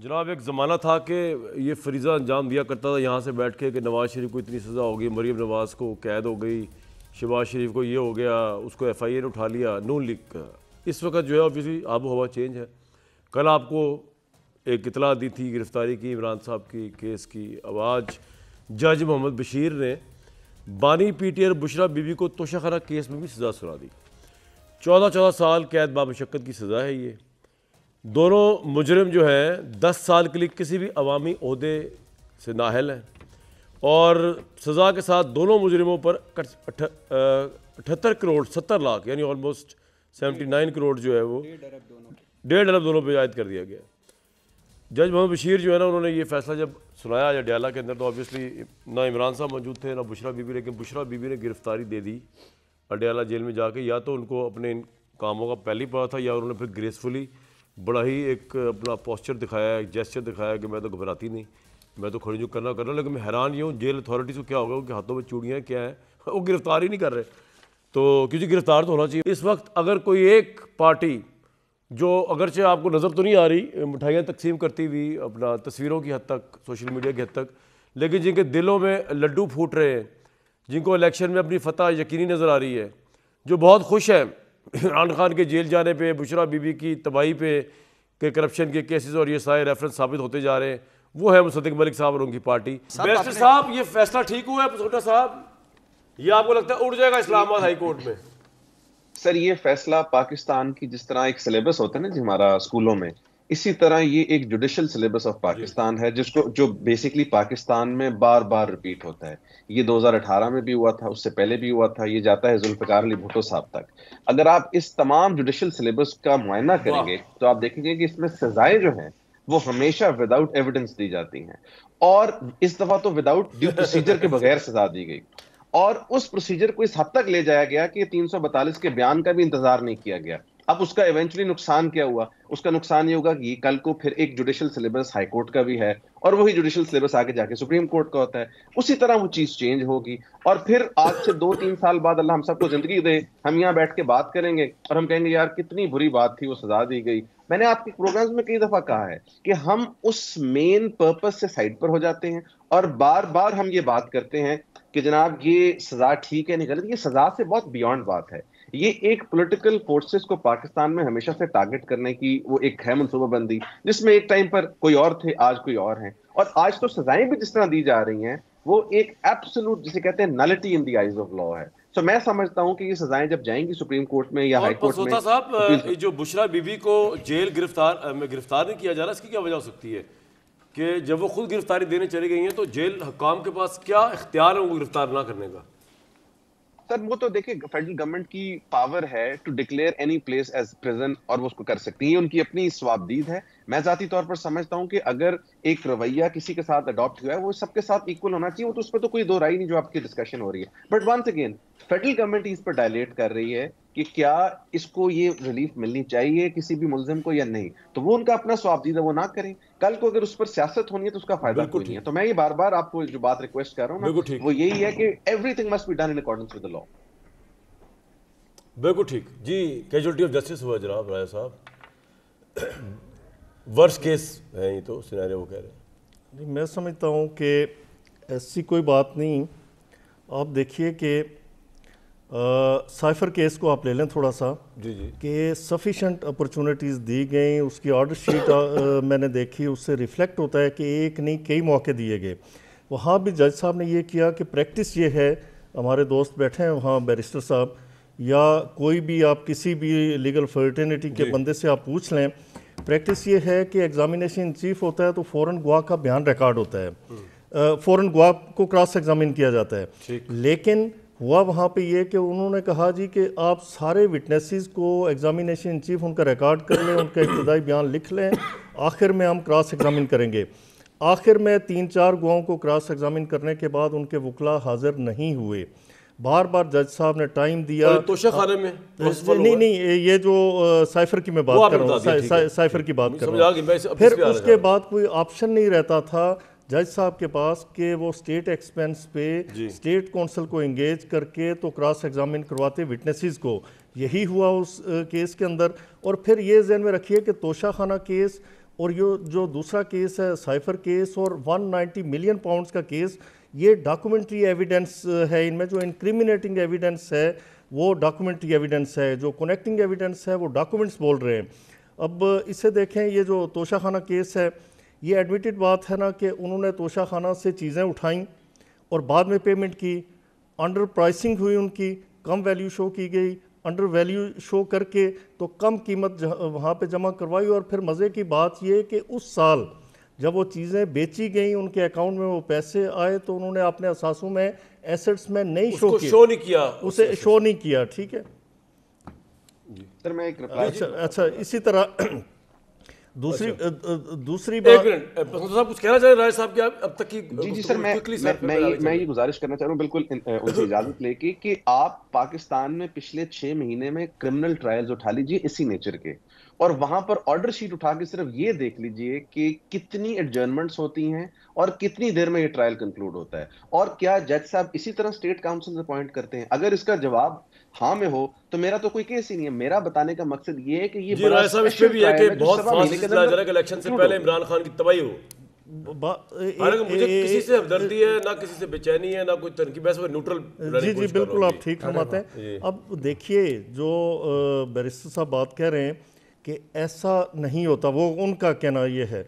جناب ایک زمانہ تھا کہ یہ فریضہ انجام دیا کرتا تھا یہاں سے بیٹھ کے کہ نواز شریف کو اتنی سزا ہو گئی، مریم نواز کو قید ہو گئی، شہباز شریف کو یہ ہو گیا، اس کو ایف آئی اے نے اٹھا لیا، نون لیگ کا۔ اس وقت جو ہے اوبویسلی آب و ہوا چینج ہے۔ کل آپ کو ایک اطلاع دی تھی گرفتاری کی عمران صاحب کی کیس کی، اب آج جج محمد بشیر نے بانی پی ٹی اور بشرا بی بی کو توشہ خانہ کیس میں بھی سزا سنا دی۔ 14 سال قید بامشقت کی سزا ہے یہ۔ دونوں مجرم جو ہیں 10 سال کے لیے کسی بھی عوامی عہدے سے نااہل ہیں، اور سزا کے ساتھ دونوں مجرموں پر 78 کروڑ 70 لاکھ یعنی آلموسٹ 79 کروڑ جو ہے وہ 1.5 ارب دونوں پہ عائد کر دیا گیا۔ جج محمد بشیر جو ہے نا، انہوں نے یہ فیصلہ جب سنایا اڈیالہ کے اندر، تو آبویسلی نہ عمران صاحب موجود تھے نہ بشرا بی بی، لیکن بشرا بی بی نے گرفتاری دے دی اڈیالہ جیل میں جا کے۔ یا تو ان کو اپنے ان کاموں کا پہلے ہی پتا تھا، یا انہوں نے پھر گریسفلی بڑا ہی ایک اپنا پوسچر دکھایا، ایک جیسچر دکھایا کہ میں تو گھبراتی نہیں، میں تو کھڑی جو کرنا کر رہا ہوں۔ لیکن میں حیران یہ ہوں جیل اتھارٹیز کو کیا ہوگا، ان کے ہاتھوں میں چوڑیاں کیا ہیں، وہ گرفتار ہی نہیں کر رہے۔ تو کیونکہ گرفتار تو ہونا چاہیے۔ اس وقت اگر کوئی ایک پارٹی جو اگرچہ آپ کو نظر تو نہیں آ رہی مٹھائیاں تقسیم کرتی ہوئی اپنا تصویروں کی حد تک، سوشل میڈیا کی حد تک، لیکن جن کے دلوں میں لڈو پھوٹ رہے ہیں، جن کو الیکشن میں اپنی فتح یقینی نظر آ رہی ہے، جو بہت خوش ہیں عمران خان کے جیل جانے پہ، بشرا بی بی کی تباہی پہ کہ کرپشن کے کیسز اور یہ سارے ریفرنس ثابت ہوتے جا رہے ہیں، وہ ہے مصدق ملک صاحب اور ان کی پارٹی۔ بیرسٹر صاحب یہ فیصلہ ٹھیک ہوا ہے پسوٹا صاحب، یہ آپ کو لگتا ہے اڑ جائے گا اسلام آباد ہائی کورٹ میں؟ سر یہ فیصلہ پاکستان کی جس طرح ایک سلیبس ہوتا ہے نا جی ہمارا اسکولوں میں، اسی طرح یہ ایک جوڈیشل سلیبس آف پاکستان ہے، جس کو جو بیسیکلی پاکستان میں بار بار ریپیٹ ہوتا ہے۔ یہ 2018 میں بھی ہوا تھا، اس سے پہلے بھی ہوا تھا، یہ جاتا ہے ذوالفقار علی بھٹو صاحب تک۔ اگر آپ اس تمام جوڈیشل سلیبس کا معائنہ کریں گے تو آپ دیکھیں گے کہ اس میں سزائیں جو ہیں وہ ہمیشہ وداؤٹ ایویڈنس دی جاتی ہیں، اور اس دفعہ تو وداؤٹ ڈیو پروسیجر کے بغیر سزا دی گئی، اور اس پروسیجر کو اس حد تک لے جایا گیا کہ 342 کے بیان کا بھی انتظار نہیں کیا گیا۔ اب اس کا ایونچولی نقصان کیا ہوا؟ اس کا نقصان یہ ہوگا کہ کل کو پھر ایک جوڈیشل سلیبس ہائی کورٹ کا بھی ہے، اور وہی جوڈیشل سلیبس آگے جا کے سپریم کورٹ کا ہوتا ہے، اسی طرح وہ چیز چینج ہوگی، اور پھر آج سے 2-3 سال بعد اللہ ہم سب کو زندگی دے، ہم یہاں بیٹھ کے بات کریں گے اور ہم کہیں گے یار کتنی بری بات تھی، وہ سزا دی گئی۔ میں نے آپ کے پروگرامز میں کئی دفعہ کہا ہے کہ ہم اس مین پرپس سے سائڈ پر ہو جاتے ہیں، اور بار بار ہم یہ بات کرتے ہیں کہ جناب یہ سزا ٹھیک ہے نہیں غلط۔ یہ سزا سے بہت بیونڈ بات ہے، یہ ایک پولیٹیکل فورسز کو پاکستان میں ہمیشہ سے ٹارگٹ کرنے کی وہ ایک ہے منصوبہ بندی، جس میں ایک ٹائم پر کوئی اور تھے، آج کوئی اور ہیں، اور آج تو سزائیں بھی جس طرح دی جا رہی ہیں وہ ایک ایبسولوٹ جسے کہتے ہیں nullity in the eyes of law ہے۔ سو میں سمجھتا ہوں کہ یہ سزائیں جب جائیں گی سپریم کورٹ میں یا ہائی کورٹ میں۔ اور صاحب جو بشرا بی بی کو جیل گرفتار نہیں کیا جا رہا، اس کی کیا وجہ ہو سکتی ہے کہ جب وہ خود گرفتاری دینے چلی گئی ہیں تو جیل حکام کے پاس کیا اختیار ہے ان کو گرفتار نہ کرنے کا؟ سر وہ تو دیکھیں فیڈرل گورنمنٹ کی پاور ہے to declare any place as prison, اور وہ اس کو کر سکتی ہیں، ان کی اپنی ثوابدید ہے۔ میں ذاتی طور پر سمجھتا ہوں کہ اگر ایک رویہ کسی کے ساتھ اڈاپٹ ہوا ہے وہ سب کے ساتھ ایکول ہونا چاہیے، وہ تو اس پہ تو کوئی دو رائے نہیں جو آپ کی ڈسکشن ہو رہی ہے۔ But once again federal government اس پر ڈائلیٹ کر رہی ہے کہ کیا اس کو یہ ریلیف ملنی چاہیے کسی بھی ملزم کو یا نہیں، تو وہ ان کا اپنا ثوابدید ہے، وہ نہ کریں۔ کل کو اگر اس پر سیاست ہونی ہے تو اس کا فائدہ کوئی نہیں ہے۔ تو میں یہ بار بار آپ کو جو بات ریکویسٹ کر رہا ہوں نا وہ یہی ہے کہ every thing must be done in accordance with the law. بالکل ٹھیک جی۔ کیجولٹی آف جسٹس ہوا جناب رائے صاحب، ورس کیس ہے یہ تو سینیریو وہ کہہ رہے ہیں۔ جی میں سمجھتا ہوں کہ ایسی کوئی بات نہیں۔ آپ دیکھیے کہ سائفر کیس کو آپ لے لیں تھوڑا سا، جی کہ سفیشینٹ اپرچونٹیز دی گئیں، اس کی آرڈر شیٹ میں نے دیکھی، اس سے ریفلیکٹ ہوتا ہے کہ ایک نہیں کئی موقع دیے گئے۔ وہاں بھی جج صاحب نے یہ کیا کہ پریکٹس یہ ہے، ہمارے دوست بیٹھے ہیں وہاں بیرسٹر صاحب یا کوئی بھی آپ کسی بھی لیگل فرٹرنیٹی کے بندے سے آپ پوچھ لیں، پریکٹس یہ ہے کہ ایگزامینیشن ان چیف ہوتا ہے تو فوراً گواہ کا بیان ریکارڈ ہوتا ہے، فوراً گواہ کو کراس ایگزامن کیا جاتا ہے۔ لیکن ہوا وہاں پہ یہ کہ انہوں نے کہا جی کہ آپ سارے وٹنسز کو ایگزامینیشن ان چیف ان کا ریکارڈ کر لیں، ان کا ابتدائی بیان لکھ لیں، آخر میں ہم کراس ایگزامن کریں گے۔ آخر میں 3-4 گواہوں کو کراس ایگزامن کرنے کے بعد ان کے وکلاء حاضر نہیں ہوئے۔ بار بار جج صاحب نے ٹائم دیا۔ توشہ خانے میں نہیں یہ جو سائفر کی میں بات کر رہا ہوں، سائفر کی بات کر رہا ہوں۔ پھر اس کے بعد کوئی آپشن نہیں رہتا تھا جج صاحب کے پاس کہ وہ اسٹیٹ ایکسپینس پہ اسٹیٹ کونسل کو انگیج کر کے تو کراس ایگزامن کرواتے وٹنسز کو۔ یہی ہوا اس کیس کے اندر۔ اور پھر یہ ذہن میں رکھیے کہ توشہ خانہ کیس اور یہ جو دوسرا کیس ہے سائفر کیس اور 190 ملین پاؤنڈز کا کیس، یہ ڈاکومنٹری ایویڈنس ہے، ان میں جو انکریمنیٹنگ ایویڈنس ہے وہ ڈاکومنٹری ایویڈنس ہے، جو کنیکٹنگ ایویڈنس ہے وہ ڈاکومنٹس بول رہے ہیں۔ اب اسے دیکھیں، یہ جو توشہ خانہ کیس ہے، یہ ایڈمیٹڈ بات ہے نا کہ انہوں نے توشہ خانہ سے چیزیں اٹھائیں اور بعد میں پیمنٹ کی، انڈر پرائسنگ ہوئی، ان کی کم ویلیو شو کی گئی، انڈر ویلیو شو کر کے تو کم قیمت وہاں پہ جمع کروائی، اور پھر مزے کی بات یہ کہ اس سال جب وہ چیزیں بیچی گئیں ان کے اکاؤنٹ میں وہ پیسے آئے تو انہوں نے اپنے اثاثوں میں ایسٹس میں نہیں شو کیا، اسے شو نہیں کیا، ٹھیک ہے۔ سر میں ایک اچھا اسی طرح دوسری بات، صاحب کچھ کہنا چاہیں راج صاحب کیا اب تک کی؟ جی سر، میں یہ گزارش کرنا چاہ رہا ہوں بالکل ان سے اجازت لے کے کہ آپ پاکستان میں پچھلے 6 مہینے میں کرمنل ٹرائلز اٹھا لیجئے اسی نیچر کے، اور وہاں پر آرڈر شیٹ اٹھا کے صرف یہ دیکھ لیجئے کہ کتنی ایڈجرنمنٹس ہوتی ہیں اور کتنی دیر میں یہ ٹرائل کنکلوڈ ہوتا ہے، اور کیا جج صاحب اسی طرح اسٹیٹ کاؤنسل اپوائنٹ کرتے ہیں؟ اگر اس کا جواب ہاں میں ہو تو میرا تو کوئی کیس ہی نہیں ہے۔ میرا بتانے کا مقصد یہ ہے کہ یہ جی رائے صاحب اس پہ بھی ہے کہ بہت فاسٹ سلسلہ جا رہا ہے کہ الیکشن سے پہلے عمران خان کی تباہی ہو۔ حالانکہ مجھے کسی سے ہمدردی ہے نہ کسی سے بے چینی ہے نہ کوئی تنقید، بس وہ نیوٹرل۔ جی جی بالکل آپ ٹھیک فرماتے ہیں۔ اب دیکھیے جو بیرسٹر صاحب بات کہہ رہے ہیں کہ ایسا نہیں ہوتا، وہ ان کا کہنا یہ ہے۔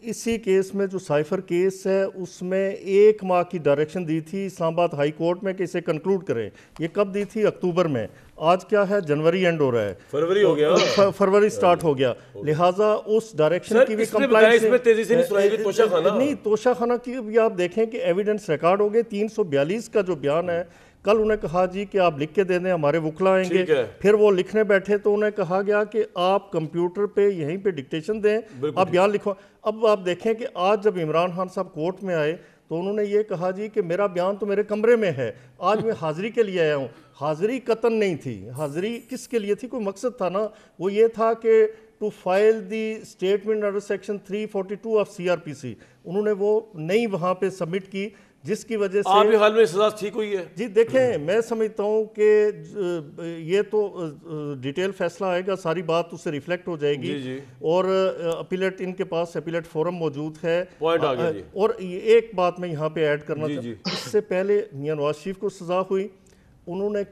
اسی کیس میں جو سائفر کیس ہے اس میں 1 ماہ کی ڈائریکشن دی تھی اسلام آباد ہائی کورٹ میں کہ اسے کنکلوڈ کریں۔ یہ کب دی تھی؟ اکتوبر میں۔ آج کیا ہے؟ جنوری اینڈ ہو رہا ہے، فروری ہو گیا، فروری سٹارٹ ہو گیا، لہٰذا اس ڈائریکشن کی بھی کمپلائنس نہیں۔ توشہ خانہ کی بھی آپ دیکھیں کہ ایویڈنس ریکارڈ ہو گئے، 342 کا جو بیان ہے، کل انہیں کہا جی کہ آپ لکھ کے دے دیں، ہمارے وکلا آئیں گے، پھر وہ لکھنے بیٹھے تو انہیں کہا گیا کہ آپ کمپیوٹر پہ یہیں پہ ڈکٹیشن دیں، آپ بیان لکھو۔ اب آپ دیکھیں کہ آج جب عمران خان صاحب کورٹ میں آئے تو انہوں نے یہ کہا جی کہ میرا بیان تو میرے کمرے میں ہے، آج میں حاضری کے لیے آیا ہوں۔ حاضری قطن نہیں تھی، حاضری کس کے لیے تھی؟ کوئی مقصد تھا نا، وہ یہ تھا کہ to file the statement under section 342 of CRPC، انہوں نے وہ نہیں وہاں پہ سبمٹ کی، جس کی وجہ سے آپ کے حال میں سزا ٹھیک ہوئی ہے؟ جی دیکھیں، میں سمجھتا ہوں کہ یہ تو ڈیٹیل فیصلہ آئے گا، ساری بات اس سے ریفلیکٹ ہو جائے گی، اور اپیلیٹ ان کے پاس اپیلیٹ فورم موجود ہے۔ اور ایک بات میں یہاں پہ ایڈ کرنا چاہتا ہوں، اس سے پہلے میاں نواز شریف کو سزا ہوئی، انہوں نے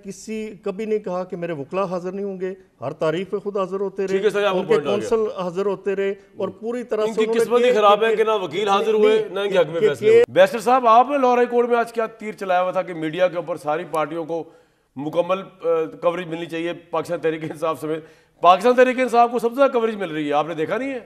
کبھی نہیں کہا کہ میرے وکلا حاضر نہیں ہوں گے، ہر تاریخ پہ خود حاضر ہوتے رہے، ان کے کونسل حاضر ہوتے رہے، اور پوری طرح سے ان کی قسمت ہی خراب ہے کہ نہ وکیل حاضر ہوئے نہ ان کے حق میں فیصلے ہوئے۔ بیرسٹر صاحب، آپ نے لاہور ہائی کورٹ میں آج کیا تیر چلایا ہوا تھا کہ میڈیا کے اوپر ساری پارٹیوں کو مکمل کوریج ملنی چاہیے، پاکستان تحریک انصاف سمیت۔ پاکستان تحریک انصاف کو سب سے زیادہ کوریج مل رہی ہے، آپ نے دیکھا نہیں ہے؟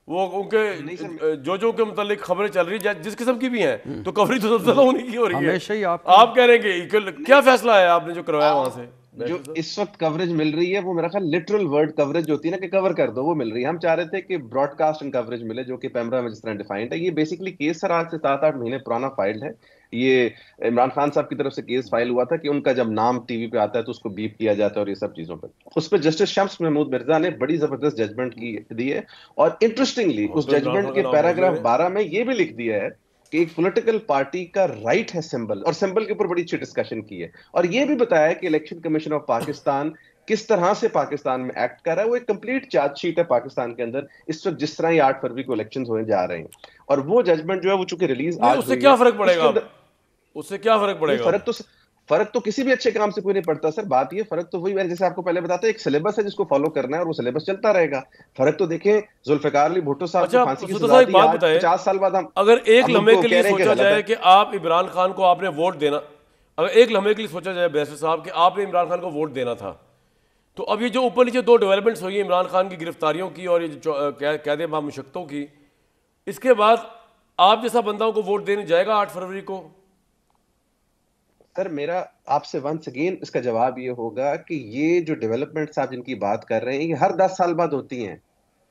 وہ ان کے جو کے متعلق خبریں چل رہی ہیں جس قسم کی بھی ہیں، تو کوریج تو سب سے زیادہ انہیں کی ہو رہی ہے۔ آپ کہہ رہے ہیں کہ کیا فیصلہ ہے آپ نے جو کروایا وہاں سے؟ جو اس وقت کوریج مل رہی ہے وہ میرا خیال لٹرل ورڈ کوریج ہوتی ہے نا کہ کور کر دو، وہ مل رہی ہے۔ ہم چاہ رہے تھے کہ براڈ کاسٹ اینڈ کوریج ملے، جو کہ پیمرا میں جس طرح ڈیفائنڈ ہے۔ یہ بیسیکلی کیس سر آج سے 7-8 مہینے پرانا فائلڈ ہے۔ یہ عمران خان صاحب کی طرف سے کیس فائل ہوا تھا کہ ان کا جب نام ٹی وی پہ آتا ہے تو اس کو بیپ کیا جاتا ہے اور یہ سب چیزوں پہ۔ اس پہ جسٹس شمس محمود مرزا نے بڑی زبردست ججمنٹ کی دی ہے، اور انٹرسٹنگلی اس ججمنٹ کے پیراگراف 12 میں یہ بھی لکھ دیا ہے کہ ایک پولیٹیکل پارٹی کا رائٹ ہے سمبل، اور سمبل کے اوپر بڑی اچھی ڈسکشن کی ہے، اور یہ بھی بتایا ہے کہ الیکشن کمیشن آف پاکستان کس طرح سے پاکستان میں ایکٹ کر رہا ہے۔ وہ ایک کمپلیٹ چارج شیٹ ہے پاکستان کے اندر اس وقت جس طرح یہ 8 فروری کو الیکشنز ہونے جا رہے ہیں، اور وہ ججمنٹ جو ہے وہ چونکہ ریلیز آج اس سے کیا فرق پڑے گا؟ اس سے کیا فرق پڑے گا؟ فرق تو کسی بھی اچھے کام سے کوئی نہیں پڑتا سر۔ بات یہ فرق تو وہی ہے جیسے آپ کو پہلے بتاتا ہے، ایک سلیبس ہے جس کو فالو کرنا ہے اور وہ سلیبس چلتا رہے گا۔ فرق تو دیکھیں ذوالفقار علی بھٹو صاحب کو پھانسی کی سزا دی، 50 سال بعد ہم اگر ایک لمحے کے لیے سوچا جائے کہ آپ عمران خان کو آپ نے ووٹ دینا، اگر ایک لمحے کے لیے سوچا جائے بیرسٹر صاحب کہ آپ نے عمران خان کو ووٹ دینا تھا، تو اب یہ جو اوپر نیچے 2 ڈیولپمنٹس ہوئی ہیں عمران خان کی گرفتاریوں کی اور یہ جو قید مشقتوں کی، اس کے بعد آپ جیسا بندوں کو ووٹ دینے جائے گا 8 فروری کو؟ سر میرا آپ سے ونس اگین اس کا جواب یہ ہوگا کہ یہ جو ڈیولپمنٹس آپ جن کی بات کر رہے ہیں یہ ہر 10 سال بعد ہوتی ہیں۔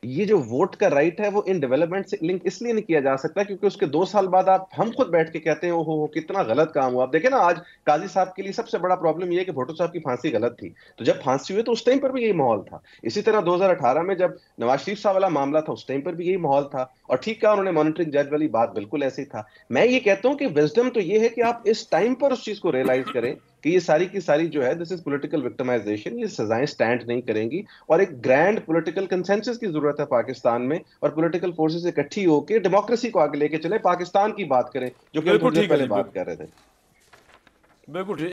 یہ جو ووٹ کا رائٹ ہے وہ ان ڈیولپمنٹ سے لنک اس لیے نہیں کیا جا سکتا کیونکہ اس کے 2 سال بعد ہم خود بیٹھ کے کہتے ہیں اوہو کتنا غلط کام ہوا۔ آپ دیکھیں نا آج قاضی صاحب کے لیے سب سے بڑا پرابلم یہ ہے کہ بھٹو صاحب کی پھانسی غلط تھی، تو جب پھانسی ہوئی تو اس ٹائم پر بھی یہی ماحول تھا۔ اسی طرح 2018 میں جب نواز شریف صاحب والا معاملہ تھا اس ٹائم پر بھی یہی ماحول تھا، اور ٹھیک کہا انہوں نے، مانیٹرنگ جج والی بات بالکل ایسے ہی تھا۔ میں یہ کہتا ہوں کہ وزڈم تو یہ ہے کہ آپ اس ٹائم پر اس چیز کو ریئلائز کریں کہ یہ ساری کی ساری جو ہے دس از پولیٹیکل وکٹمائزیشن، یہ سزائیں سٹینڈ نہیں کریں گی، اور ایک گرینڈ پولیٹیکل کنسنسس کی ضرورت ہے پاکستان میں، اور پولیٹیکل فورسز اکٹھی ہو کے ڈیموکریسی کو آگے لے کے چلیں، پاکستان کی بات کریں جو کہ ہم تھوڑی دیر پہلے بات کر رہے تھے. بالکل.